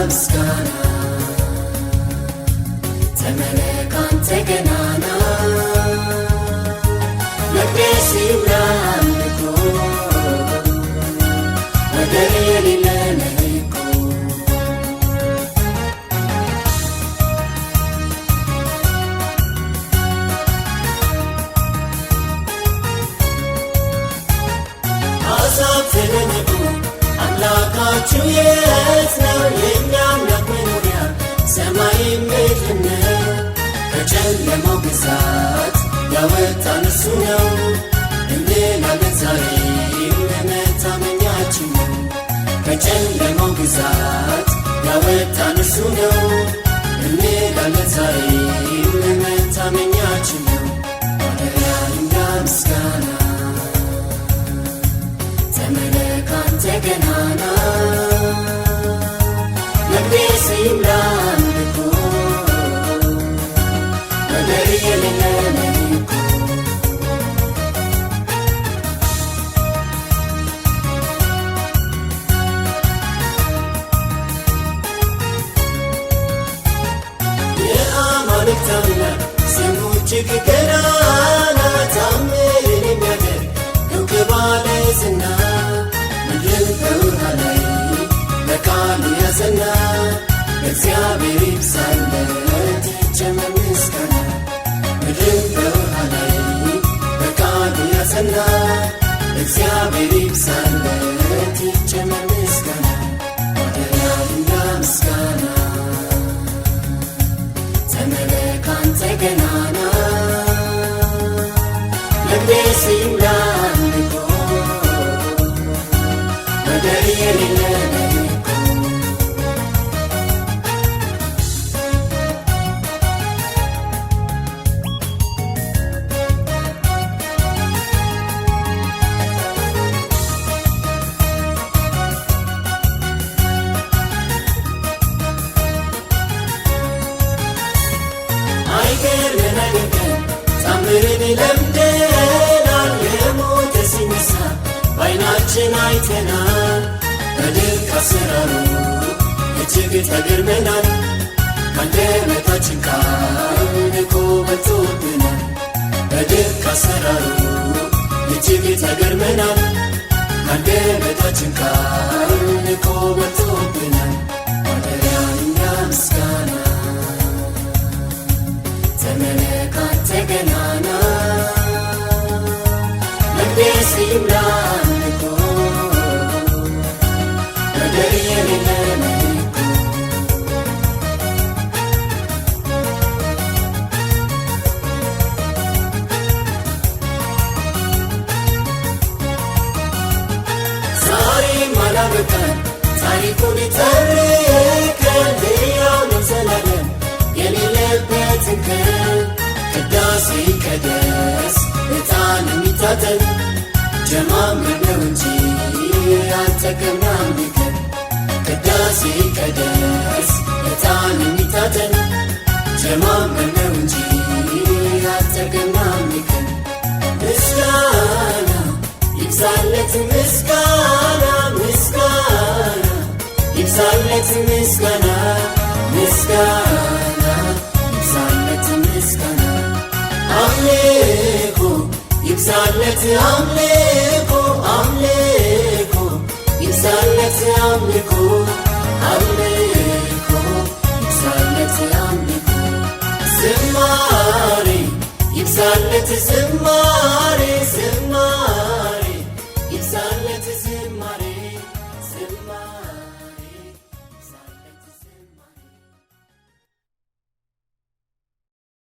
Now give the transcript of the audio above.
ምስጋና ተመለክ አንተ ገናና መቅደስ ይምራ አምልኮ ወደር የሌለህ እኮ አሕዛብ ተደነቁ አምላካችሁ የት ነው? የእኛ አምላክ መኖሪያ ሰማይም ምድርም ነው። ከጨለማው ግዛት ያወጣን እርሱ ነው እንላለን ዛሬም መታመኛችን ነው። ከጨለማው ግዛት ያወጣን እርሱ ነው እንላለን ዛሬም መታመኛችን ነው። ማደሪያ ይምራ ምስጋና ተመለክ አንተ ገናና መቅደስ ይምራ አምልኮ ወደር የሌለህ እኮ የአማልክት አምላክ ስሙ እጅግ ገናና ታምርን የሚያደርግ ዕውቅ ባለዝና ምድርን በውኃ ላይ በቃሉ ያጸና እግዚአብሔር ይብዛለት ይጨመር ምስጋና። ምድርን በውኃ ላይ በቃሉ ያጸና እግዚአብሔር ይብዛለት ይጨመር ምስጋና። ማደሪያ ይምራ ምስጋና ተመለክ አንተ ገናና መቅደስ ይምራ አምልኮ ወደር የሌለህ እኮ አይገርመን አይደንቀን ታምርን ለምደናል። የሞተ ሲነሣ በዓይናችን አይተናል። በድንቅ አሰራሩ እጅግ ተገርመናል። ከአንደበታችን ቃል ልኮ በልቶብናል። በድንቅ አሰራሩ እጅግ ተገርመናል። ከአንደበታችን ቃል ልኮ በልቶብናል። ማደሪያ ይምራ ምስጋና ተመለክ አንተ ገናና መቅደስ ይምራ አምልኮ ወደር የሌለህ እኮ ዛሬም አላበቃን ታሪኩን ተርከን ሕያው ነው ዘላለም የሌለበት እንከን። ቅዳሴ ይቀደስ ዕጣን የሚታጠን ጀማምር ነው እንጂ አልጠገብን አምልከን። ቅዳሴ ይቀደስ ዕጣን የሚታጠን ጀማምር ነው እንጂ አልጠገብን አምልከን። ምስጋና ይብዛለት ምስጋና ምስጋና ይብዛለት ምስጋና ምስጋና ይብዛለት ምስጋና አምልኮ ይብዛለት አምልኮ አምልኮ ይብዛለት አምልኮ አምልኮ ይብዛለት አምልኮ ዝማሬ ይብዛለት ዝማሬ